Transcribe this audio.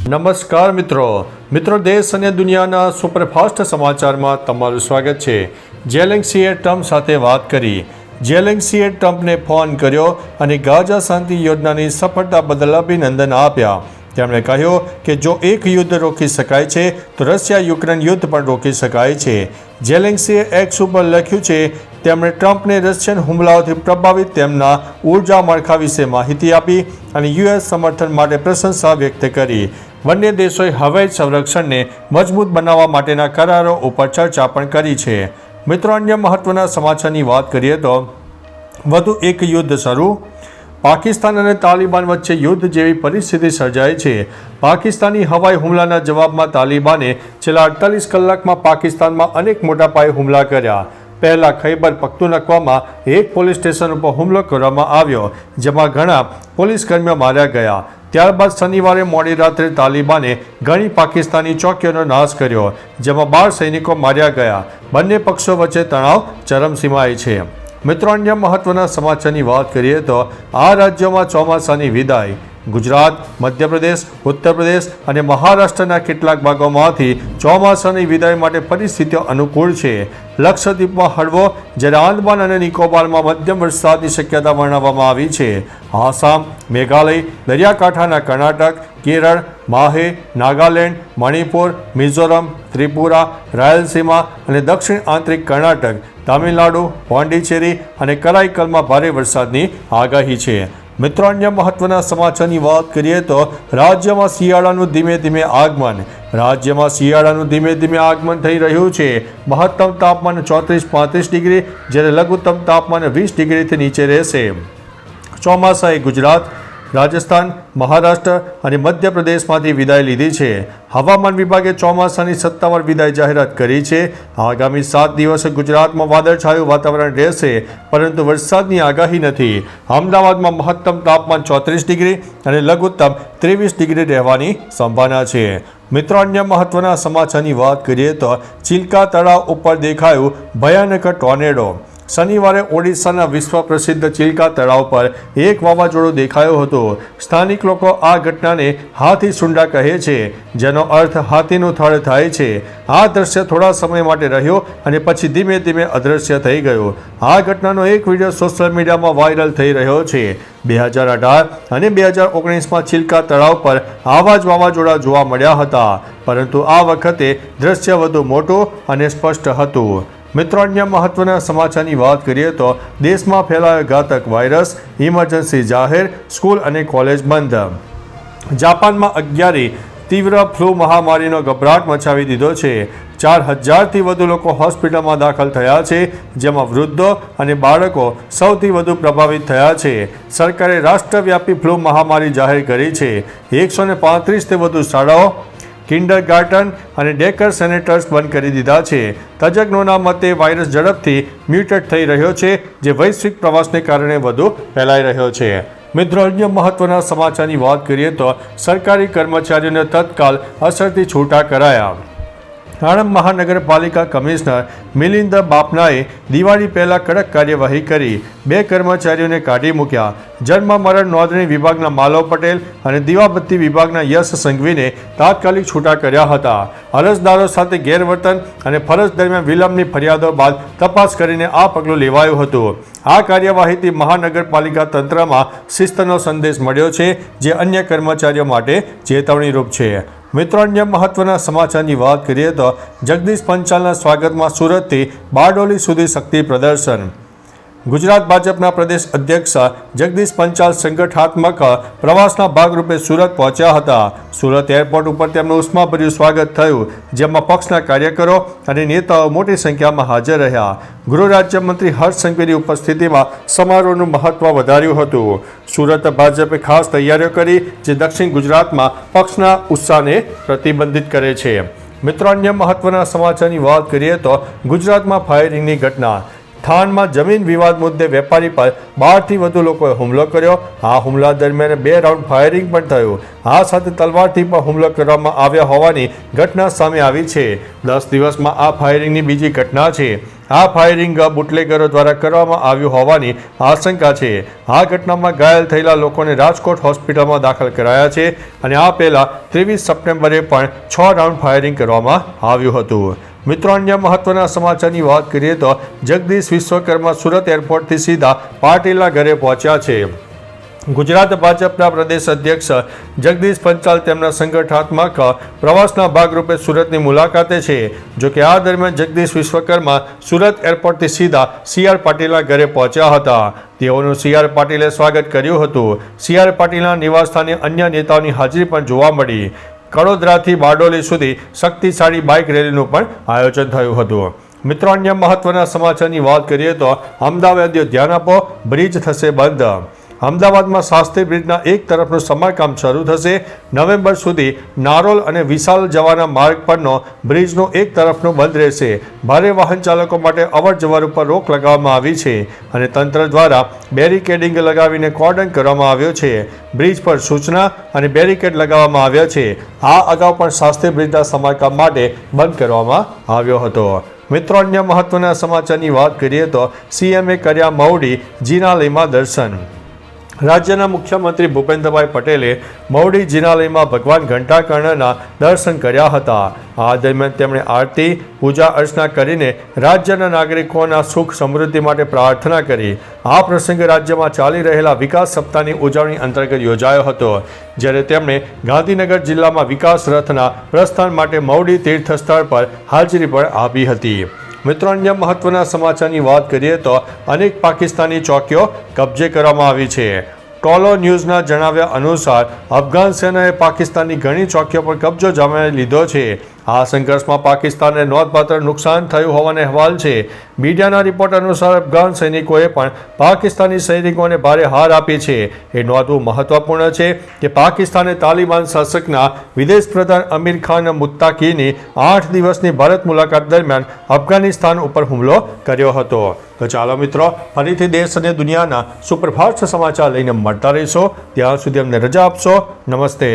નમસ્કાર મિત્રો દેશ અને દુનિયાના સુપરફાસ્ટ સમાચારમાં તમારું સ્વાગત છે। જેલેન્સીએ ટ્રમ્પ સાથે વાત કરી। જેલેન્સીએ ટ્રમ્પને ફોન કર્યો અને ગાઝા શાંતિ યોજનાની સફળતા બદલ અભિનંદન આપ્યા। તેમણે કહ્યું કે જો એક યુદ્ધ રોકી શકાય છે તો રશિયા યુક્રેન યુદ્ધ પણ રોકી શકાય છે। જેલેન્સીએ એક્સ ઉપર લખ્યું છે। તેમણે ટ્રમ્પને રશિયન હુમલાઓથી પ્રભાવિત તેમના ઊર્જા માળખા વિશે માહિતી આપી અને યુએસ સમર્થન માટે પ્રશંસા વ્યક્ત કરી। બંને દેશોએ હવાઈ સંરક્ષણને મજબૂત બનાવવા માટેના કરારો ઉપર ચર્ચા પણ કરી છે। મિત્રો, અન્ય મહત્વના સમાચારની વાત કરીએ તો વધુ એક યુદ્ધ શરૂ। પાકિસ્તાન અને તાલિબાન વચ્ચે યુદ્ધ જેવી પરિસ્થિતિ સર્જાઈ છે। પાકિસ્તાની હવાઈ હુમલાના જવાબમાં તાલિબાને છેલ્લા 48 કલાકમાં પાકિસ્તાનમાં અનેક મોટા પાયે હુમલા કર્યા। પહેલા ખૈબર પખ્તુનખ્વામાં એક પોલીસ સ્ટેશન ઉપર હુમલો કરવામાં આવ્યો, જેમાં ઘણા પોલીસકર્મીઓ માર્યા ગયા। ત્યારબાદ શનિવારે મોડી રાત્રે તાલિબાને ઘણી પાકિસ્તાની ચોકીઓનો નાશ કર્યો, જેમાં 12 સૈનિકો માર્યા ગયા। બંને પક્ષો વચ્ચે તણાવ ચરમસીમાએ છે। મિત્રો, અન્ય મહત્વના સમાચારની વાત કરીએ તો આ રાજ્યોમાં ચોમાસાની વિદાય। ગુજરાત, મધ્યપ્રદેશ, ઉત્તર પ્રદેશ અને મહારાષ્ટ્રના કેટલાક ભાગોમાંથી ચોમાસાની વિદાય માટે પરિસ્થિતિઓ અનુકૂળ છે। લક્ષદ્વીપમાં હળવો જ્યારે આંદમાન અને નિકોબારમાં મધ્યમ વરસાદની શક્યતા વર્ણવવામાં આવી છે। આસામ, મેઘાલય, દરિયાકાંઠાના કર્ણાટક, કેરળ, માહે, નાગાલેન્ડ, મણિપુર, મિઝોરમ, ત્રિપુરા, રાયલસીમા અને દક્ષિણ આંતરિક કર્ણાટક, તામિલનાડુ, પોંડિચેરી અને કરાઈકલમાં ભારે વરસાદની આગાહી છે। મિત્રો, અન્ય મહત્વના સમાચારની વાત કરીએ તો રાજ્યમાં શિયાળાનું ધીમે ધીમે આગમન। રાજ્યમાં શિયાળાનું ધીમે ધીમે આગમન થઈ રહ્યું છે। મહત્તમ તાપમાન 34-35 ડિગ્રી જ્યારે લઘુત્તમ તાપમાન 20 ડિગ્રીથી નીચે રહેશે। ચોમાસાએ ગુજરાત, રાજસ્થાન, મહારાષ્ટ્ર અને મધ્યપ્રદેશમાંથી વિદાય લીધી છે। હવામાન વિભાગે ચોમાસાની સત્તાવાર વિદાય જાહેરાત કરી છે। આગામી 7 દિવસ ગુજરાતમાં વાદળછાયું વાતાવરણ રહેશે, પરંતુ વરસાદની આગાહી નથી। અમદાવાદમાં મહત્તમ તાપમાન 34 ડિગ્રી અને લઘુત્તમ 23 ડિગ્રી રહેવાની સંભાવના છે। મિત્રો, અન્ય મહત્વના સમાચારની વાત કરીએ તો ચિલ્કા તળાવ ઉપર દેખાયું ભયાનક ટોર્નેડો। શનિવારે ઓડિશાના વિશ્વ પ્રસિદ્ધ ચિલ્કા તળાવ પર એક વાવાઝોડું દેખાયું હતું। સ્થાનિક લોકો આ ઘટનાને હાથી સુંડા કહે છે, જેનો અર્થ હાથીનું થડ થાય છે। આ દ્રશ્ય થોડા સમય માટે રહ્યો અને પછી ધીમે ધીમે અદૃશ્ય થઈ ગયું। આ ઘટનાનો એક વિડીયો સોશિયલ મીડિયામાં વાયરલ થઈ રહ્યો છે। 2018 અને 2019માં ચિલ્કા તળાવ પર આવા જ વાવાઝોડા જોવા મળ્યા હતા, પરંતુ આ વખતે દ્રશ્ય વધુ મોટું અને સ્પષ્ટ હતું। મિત્રો, અન્ય મહત્વના સમાચારની વાત કરીએ તો દેશમાં ફેલાયો ઘાતક વાયરસ, ઇમરજન્સી જાહેર, સ્કૂલ અને કોલેજ બંધ। જાપાનમાં 11મી તીવ્ર ફ્લૂ મહામારીનો ગભરાટ મચાવી દીધો છે। 4000થી વધુ લોકો હોસ્પિટલમાં દાખલ થયા છે, જેમાં વૃદ્ધો અને બાળકો સૌથી વધુ પ્રભાવિત થયા છે। સરકારે રાષ્ટ્રવ્યાપી ફ્લૂ મહામારી જાહેર કરી છે। 135થી વધુ શાળાઓ, કિન્ડરગાર્ટન અને ડેકર સેન્ટર્સ બંધ કરી દીધા છે। તજજ્ઞોના મતે વાયરસ ઝડપથી મ્યુટેટ થઈ રહ્યો છે, જે વૈશ્વિક પ્રવાસને કારણે વધુ ફેલાઈ રહ્યો છે। મિત્રો, અન્ય મહત્વના સમાચારની વાત કરીએ તો સરકારી કર્મચારીઓને તત્કાલ અસરથી છૂટા કરાયા। આણંદ મહાનગરપાલિકા કમિશનર મિલિંદ બાપનાએ દિવાળી પહેલા કડક કાર્યવાહી કરી। 2 કર્મચારીઓને કાઢી મૂક્યા। જન્મ મરણ નોંધણી વિભાગના માલવ પટેલ અને દીવાબત્તી વિભાગના યશ સંઘવીને તાત્કાલિક છૂટા કર્યા હતા। અરજદારો સાથે ગેરવર્તન અને ફરજ દરમિયાન વિલંબની ફરિયાદો બાદ તપાસ કરીને આ પગલું લેવાયું હતું। આ કાર્યવાહીથી મહાનગરપાલિકા તંત્રમાં શિસ્તનો સંદેશ મળ્યો છે, જે અન્ય કર્મચારીઓ માટે ચેતવણીરૂપ છે। મિત્રો, અન્ય મહત્વના સમાચારની વાત કરીએ તો જગદીશ પંચાલના સ્વાગતમાં સુરતથી બારડોલી સુધી શક્તિ પ્રદર્શન। ગુજરાત ભાજપના પ્રદેશ અધ્યક્ષ જગદીશ પંચાલ સંગઠનાત્મક પ્રવાસના ભાગરૂપે સુરત પહોંચ્યા હતા। સુરત એરપોર્ટ ઉપર તેમનું ઉષ્માભર્યું સ્વાગત થયું, જેમાં પક્ષના કાર્યકરો અને નેતાઓ મોટી સંખ્યામાં હાજર રહ્યા। ગૃહ રાજ્યમંત્રી હર્ષ સંઘવીની ઉપસ્થિતિમાં સમારોહનું મહત્વ વધાર્યું હતું। સુરત ભાજપે ખાસ તૈયારીઓ કરી, જે દક્ષિણ ગુજરાતમાં પક્ષના ઉત્સાહને પ્રતિબંધિત કરે છે। મિત્રો, અન્ય મહત્વના સમાચારની વાત કરીએ તો ગુજરાતમાં ફાયરિંગની ઘટના। થાનમાં જમીન વિવાદ મુદ્દે વેપારી પર 12થી વધુ લોકોએ હુમલો કર્યો. આ હુમલા દરમિયાન 2 રાઉન્ડ ફાયરિંગ પણ થયું. આ સાથે તલવારથી પણ હુમલો કરવામાં આવ્યા હોવાની ઘટના સામે આવી છે. 10 દિવસમાં આ ફાયરિંગની બીજી ઘટના છે. આ ફાયરિંગ બુટલેગરો દ્વારા કરવામાં આવ્યું હોવાની આશંકા છે. આ ઘટનામાં ઘાયલ થયેલા લોકોને રાજકોટ હોસ્પિટલમાં દાખલ કરાયા છે અને આ પહેલા 23 સપ્ટેમ્બરે પણ 6 રાઉન્ડ ફાયરિંગ કરવામાં આવ્યું હતું. મિત્રો, અન્ય મહત્વના સમાચારની વાત કરીએ તો જગદીશ વિશ્વકર્મા સુરત એરપોર્ટથી સીધા પાટીલના ઘરે પહોંચ્યા છે. ગુજરાત ભાજપના પ્રદેશ અધ્યક્ષ જગદીશ પંચાલ તેમના સંગઠનાત્મક પ્રવાસના ભાગરૂપે સુરતની મુલાકાતે છે. જોકે આ દરમિયાન જગદીશ વિશ્વકર્મા સુરત એરપોર્ટથી સીધા CR પાટીલના ઘરે પહોંચ્યા હતા. તેઓનું CR પાટીલે સ્વાગત કર્યું હતું. CR પાટીલના નિવાસસ્થાને અન્ય નેતાઓની હાજરી પણ જોવા મળી. કડોદરાથી બારડોલી સુધી શક્તિશાળી બાઇક રેલીનું પણ આયોજન થયું હતું. મિત્રો, અન્ય મહત્વના સમાચારની વાત કરીએ તો અમદાવાદીઓ ધ્યાન આપો, બ્રિજ થશે બંધ. અમદાવાદમાં શાસ્ત્રી બ્રિજના એક તરફનું સમારકામ શરૂ થશે. નવેમ્બર સુધી નારોલ અને વિશાલ જવાના માર્ગ પરનો બ્રિજનો એક તરફનો બંધ રહેશે. ભારે વાહન ચાલકો માટે અવરજવર ઉપર રોક લગાવવામાં આવી છે અને તંત્ર દ્વારા બેરિકેડિંગ લગાવીને કોર્ડન કરવામાં આવ્યો છે. બ્રિજ પર સૂચના અને બેરિકેડ લગાવવામાં આવ્યા છે. આ અગાઉ પણ શાસ્ત્રી બ્રિજના સમારકામ માટે બંધ કરવામાં આવ્યો હતો. મિત્રો, અન્ય મહત્વના સમાચારની વાત કરીએ તો CMએ કર્યા મવડી જિનાલયમાં દર્શન. રાજ્યના મુખ્યમંત્રી ભૂપેન્દ્રભાઈ પટેલે મવડી જિનાલયમાં ભગવાન ઘંટાકર્ણના દર્શન કર્યા હતા. આ દરમિયાન તેમણે આરતી, પૂજા અર્ચના કરીને રાજ્યના નાગરિકોના સુખ સમૃદ્ધિ માટે પ્રાર્થના કરી. આ પ્રસંગે રાજ્યમાં ચાલી રહેલા વિકાસ સપ્તાહની ઉજવણી અંતર્ગત યોજાયો હતો, જ્યારે તેમણે ગાંધીનગર જિલ્લામાં વિકાસ રથના પ્રસ્થાન માટે મવડી તીર્થસ્થળ પર હાજરી પણ આપી હતી. મિત્રો, અન્ય મહત્વના સમાચારની વાત કરીએ તો અનેક પાકિસ્તાની ચોકીઓ કબજે કરવામાં આવી છે. ટોલો ન્યૂઝના જણાવ્યા અનુસાર અફઘાન સેનાએ પાકિસ્તાનની ઘણી ચોકીઓ પર કબજો જમાવી લીધો છે. આ સંઘર્ષમાં પાકિસ્તાનને નોંધપાત્ર નુકસાન થયું હોવાનો અહેવાલ છે. મીડિયાના રિપોર્ટ અનુસાર અફઘાન સૈનિકોએ પણ પાકિસ્તાની સૈનિકોને ભારે હાર આપી છે. એ નોંધવું મહત્વપૂર્ણ છે કે પાકિસ્તાને તાલિબાન શાસકના વિદેશ પ્રધાન અમીર ખાન મુત્તાકીની 8 દિવસની ભારત મુલાકાત દરમિયાન અફઘાનિસ્તાન ઉપર હુમલો કર્યો હતો. તો ચાલો મિત્રો, ફરીથી દેશ અને દુનિયાના સુપરફાસ્ટ સમાચાર લઈને મળતા રહીશો. ત્યાં સુધી અમને રજા આપશો. નમસ્તે.